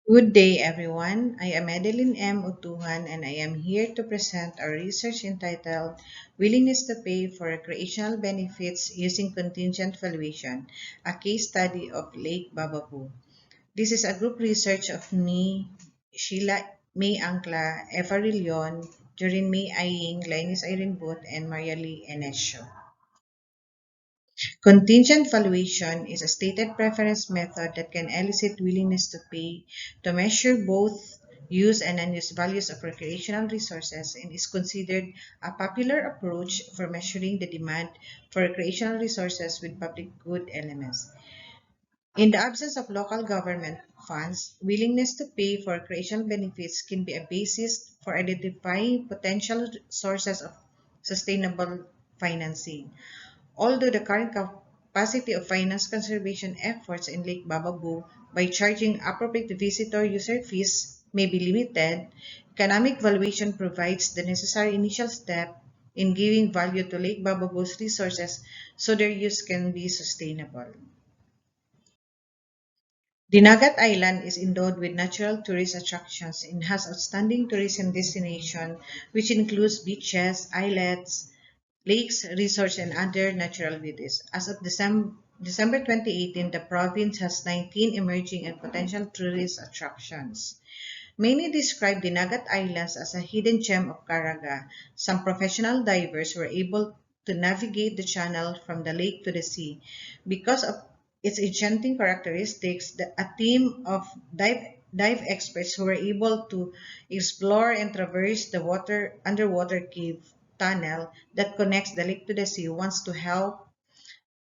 Good day, everyone. I am Medielyn M. Odtojan, and I am here to present our research entitled Willingness to Pay for Recreational Benefits Using Contingent Valuation, a case study of Lake Bababu. This is a group research of me, Shiela May Ancla, Eva Rellon, Joryne May Aying, Glynis Irene Buot, and Marialie Enecio. Contingent valuation is a stated preference method that can elicit willingness to pay to measure both use and unused values of recreational resources and is considered a popular approach for measuring the demand for recreational resources with public good elements. In the absence of local government funds, willingness to pay for recreational benefits can be a basis for identifying potential sources of sustainable financing. Although the current capacity of finance conservation efforts in Lake Bababu by charging appropriate visitor user fees may be limited, economic valuation provides the necessary initial step in giving value to Lake Bababu's resources so their use can be sustainable. Dinagat Island is endowed with natural tourist attractions and has outstanding tourism destination which includes beaches, islets, lakes, resorts, and other natural beauties. As of December 2018, the province has 19 emerging and potential tourist attractions. Many describe the Dinagat Islands as a hidden gem of Caraga. Some professional divers were able to navigate the channel from the lake to the sea. Because of its enchanting characteristics, a team of dive experts who were able to explore and traverse the underwater cave tunnel that connects the lake to the sea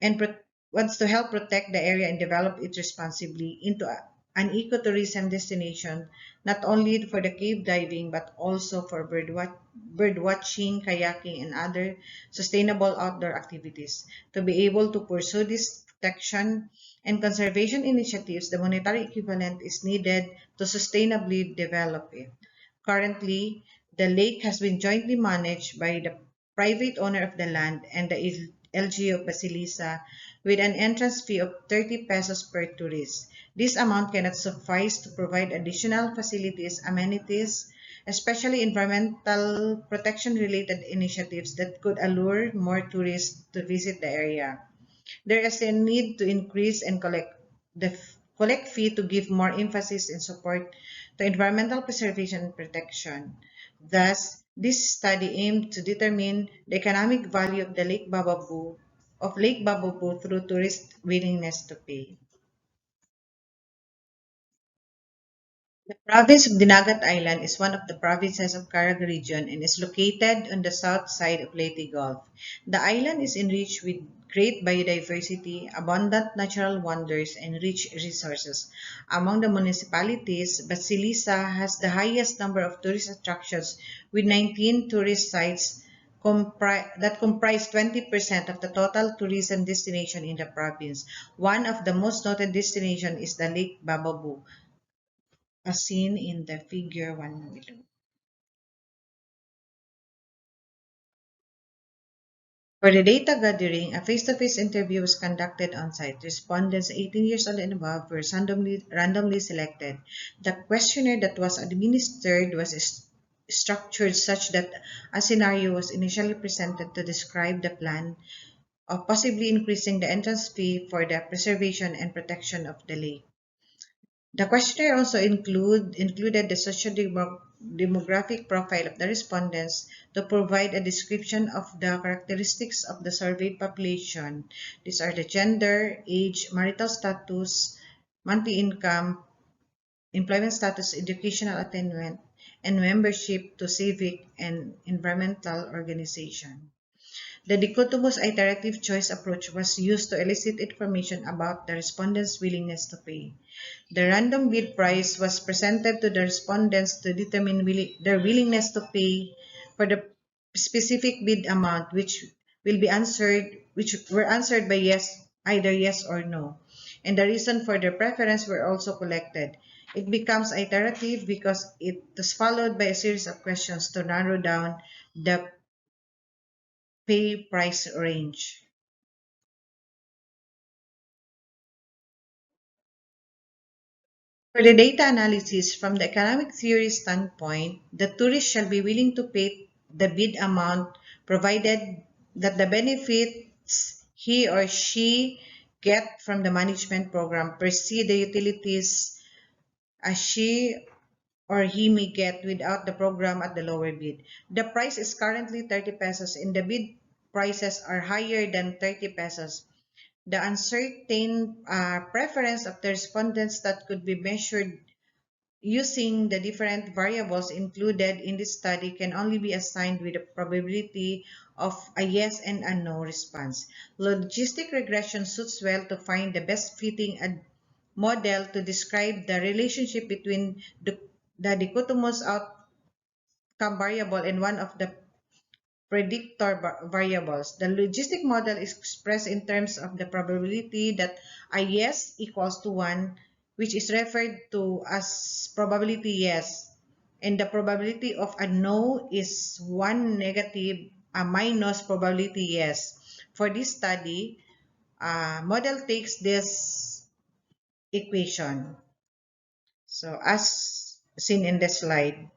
and pro- wants to help protect the area and develop it responsibly into an ecotourism destination, not only for the cave diving but also for bird watching, kayaking, and other sustainable outdoor activities. To be able to pursue this protection and conservation initiatives, the monetary equivalent is needed to sustainably develop it. Currently, the lake has been jointly managed by the private owner of the land and the LGU of Basilisa with an entrance fee of 30 pesos per tourist. This amount cannot suffice to provide additional facilities, amenities, especially environmental protection related initiatives that could allure more tourists to visit the area. There is a need to increase and collect fee to give more emphasis and support to environmental preservation and protection. Thus, this study aimed to determine the economic value of the Lake Bababu through tourist willingness to pay. The province of Dinagat Island is one of the provinces of Caraga Region and is located on the south side of Leyte Gulf. The island is enriched with great biodiversity, abundant natural wonders, and rich resources. Among the municipalities, Basilisa has the highest number of tourist attractions with 19 tourist sites that comprise 20% of the total tourism destination in the province. One of the most noted destinations is the Lake Bababu, as seen in the figure 1 below. For the data gathering, a face-to-face interview was conducted on site. Respondents 18 years old and above were randomly selected. The questionnaire that was administered was structured such that a scenario was initially presented to describe the plan of possibly increasing the entrance fee for the preservation and protection of the lake. The questionnaire also included the socio-demographic profile of the respondents to provide a description of the characteristics of the surveyed population. These are the gender, age, marital status, monthly income, employment status, educational attainment, and membership to civic and environmental organization. The dichotomous iterative choice approach was used to elicit information about the respondents' willingness to pay. The random bid price was presented to the respondents to determine their willingness to pay for the specific bid amount, which were answered by yes, either yes or no. And the reason for their preference were also collected. It becomes iterative because it was followed by a series of questions to narrow down the pay price range. For the data analysis, from the economic theory standpoint, the tourist shall be willing to pay the bid amount provided that the benefits he or she get from the management program precede the utilities as she or he may get without the program at the lower bid. The price is currently 30 pesos and the bid prices are higher than 30 pesos. The uncertain preference of the respondents that could be measured using the different variables included in this study can only be assigned with a probability of a yes and a no response. Logistic regression suits well to find the best fitting model to describe the relationship between the dichotomous outcome variable and one of the predictor variables. The logistic model is expressed in terms of the probability that a yes equals to 1, which is referred to as probability yes, and the probability of a no is 1 negative, a minus probability yes. For this study, model takes this equation. So as seen in the slide,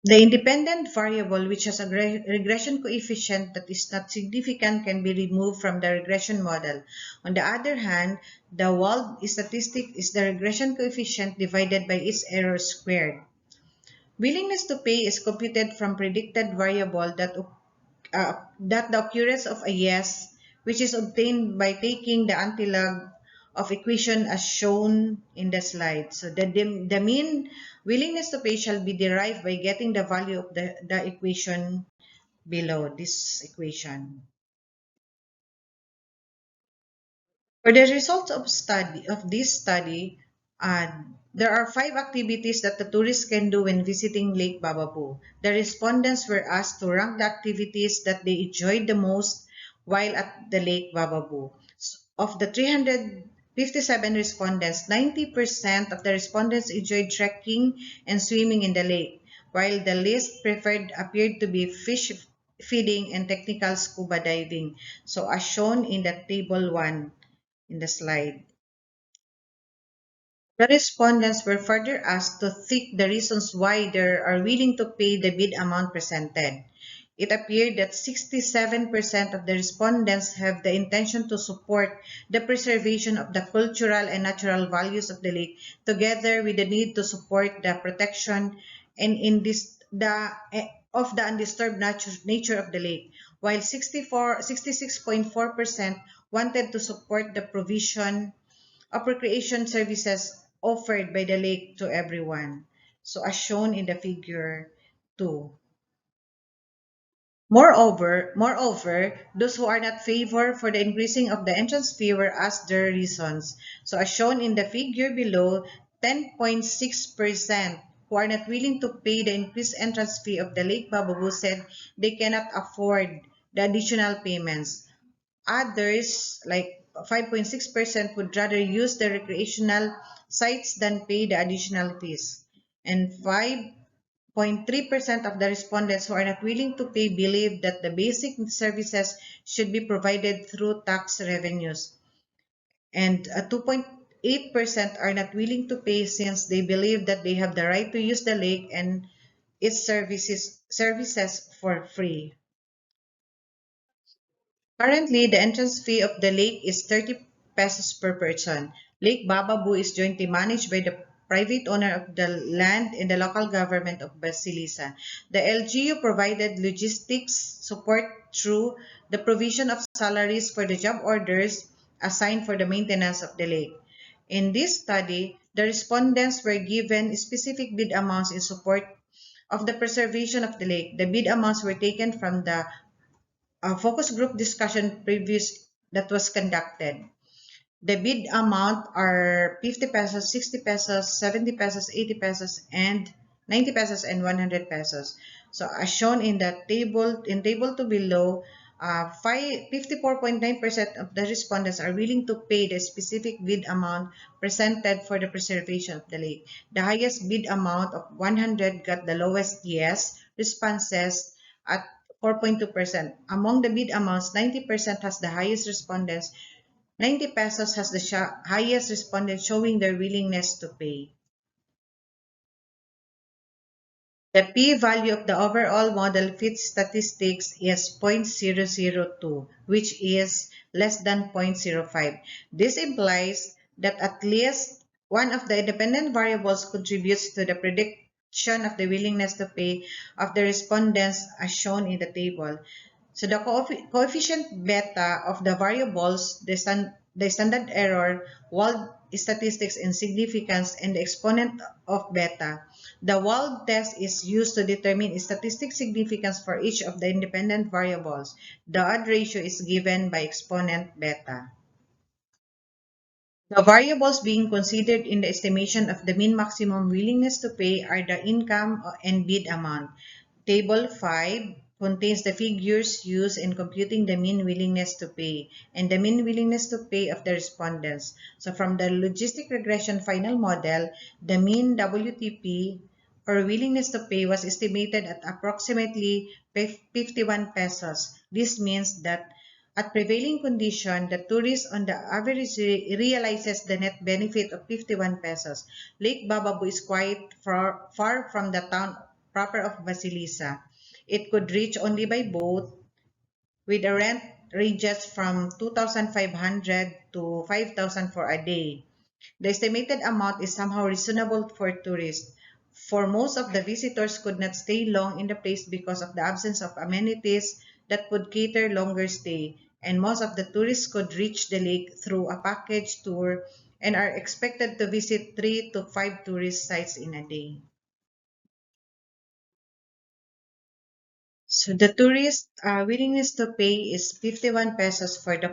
the independent variable which has a regression coefficient that is not significant can be removed from the regression model. On the other hand, the wild statistic is the regression coefficient divided by its error squared. Willingness to pay is computed from predicted variable that the occurrence of a yes, which is obtained by taking the antilog of equation as shown in the slide. So the mean willingness to pay shall be derived by getting the value of the equation below this equation. For the results of this study, uh, there are 5 activities that the tourists can do when visiting Lake Bababu. The respondents were asked to rank the activities that they enjoyed the most while at the Lake Bababu. Of the 357 respondents, 90% of the respondents enjoyed trekking and swimming in the lake, while the least preferred appeared to be fish feeding and technical scuba diving. So as shown in the table 1 in the slide. The respondents were further asked to think the reasons why they are willing to pay the bid amount presented. It appeared that 67% of the respondents have the intention to support the preservation of the cultural and natural values of the lake, together with the need to support the protection and of the undisturbed nature of the lake, while 66.4% wanted to support the provision of recreation services offered by the lake to everyone. So as shown in the figure 2. Moreover, those who are not favor for the increasing of the entrance fee were asked their reasons. So as shown in the figure below, 10.6% who are not willing to pay the increased entrance fee of the Lake Bababu said they cannot afford the additional payments. Others, like 5.6%, would rather use the recreational sites than pay the additional fees. And 5.3% of the respondents who are not willing to pay believe that the basic services should be provided through tax revenues. And 2.8% are not willing to pay since they believe that they have the right to use the lake and its services for free. Currently, the entrance fee of the lake is 30 pesos per person. Lake Bababu is jointly managed by the private owner of the land and the local government of Basilisa. The LGU provided logistics support through the provision of salaries for the job orders assigned for the maintenance of the lake. In this study, the respondents were given specific bid amounts in support of the preservation of the lake. The bid amounts were taken from the a focus group discussion previous that was conducted. The bid amount are 50 pesos, 60 pesos, 70 pesos, 80 pesos, and 90 pesos and 100 pesos. So as shown in the table, in table 2 below, 54.9% of the respondents are willing to pay the specific bid amount presented for the preservation of the lake. The highest bid amount of 100 got the lowest yes responses at 4.2%. Among the bid amounts, 90% has the highest respondents 90 pesos has the highest respondent showing their willingness to pay. The p-value of the overall model fit statistics is 0.002, which is less than zero point zero 0.05. This implies that at least one of the independent variables contributes to the prediction of the willingness to pay of the respondents as shown in the table. So the coefficient beta of the variables, the standard error, Wald statistics and significance, and the exponent of beta. The Wald test is used to determine statistic significance for each of the independent variables. The odd ratio is given by exponent beta. The variables being considered in the estimation of the mean maximum willingness to pay are the income and bid amount. Table 5 contains the figures used in computing the mean willingness to pay and the mean willingness to pay of the respondents. So from the logistic regression final model, the mean WTP or willingness to pay was estimated at approximately 51 pesos. This means that at prevailing condition, the tourist on the average realizes the net benefit of 51 pesos. Lake Bababu is quite far from the town proper of Basilisa. It could reach only by boat with a rent ranges from 2,500 to 5,000 for a day. The estimated amount is somehow reasonable for tourists, for most of the visitors could not stay long in the place because of the absence of amenities that would cater longer stay, and most of the tourists could reach the lake through a package tour and are expected to visit 3 to 5 tourist sites in a day. So the tourist willingness to pay is 51 pesos for the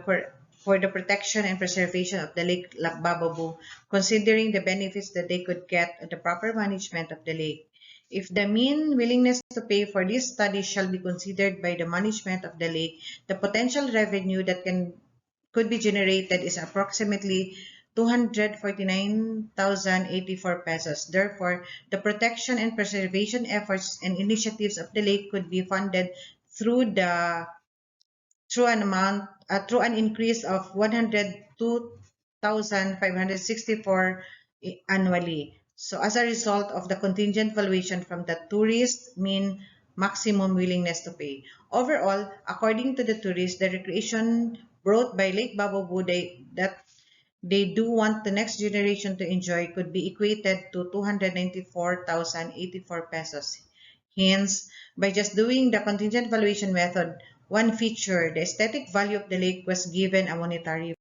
protection and preservation of the Lake Bababu, considering the benefits that they could get at the proper management of the lake. If the mean willingness to pay for this study shall be considered by the management of the lake, the potential revenue that could be generated is approximately 249,084 pesos. Therefore, the protection and preservation efforts and initiatives of the lake could be funded through through an increase of 102,564 annually. So as a result of the contingent valuation from the tourist mean maximum willingness to pay. Overall, according to the tourists, the recreation brought by Lake Bababu that they do want the next generation to enjoy could be equated to 294,084 pesos. Hence, by just doing the contingent valuation method, one feature, the aesthetic value of the lake was given a monetary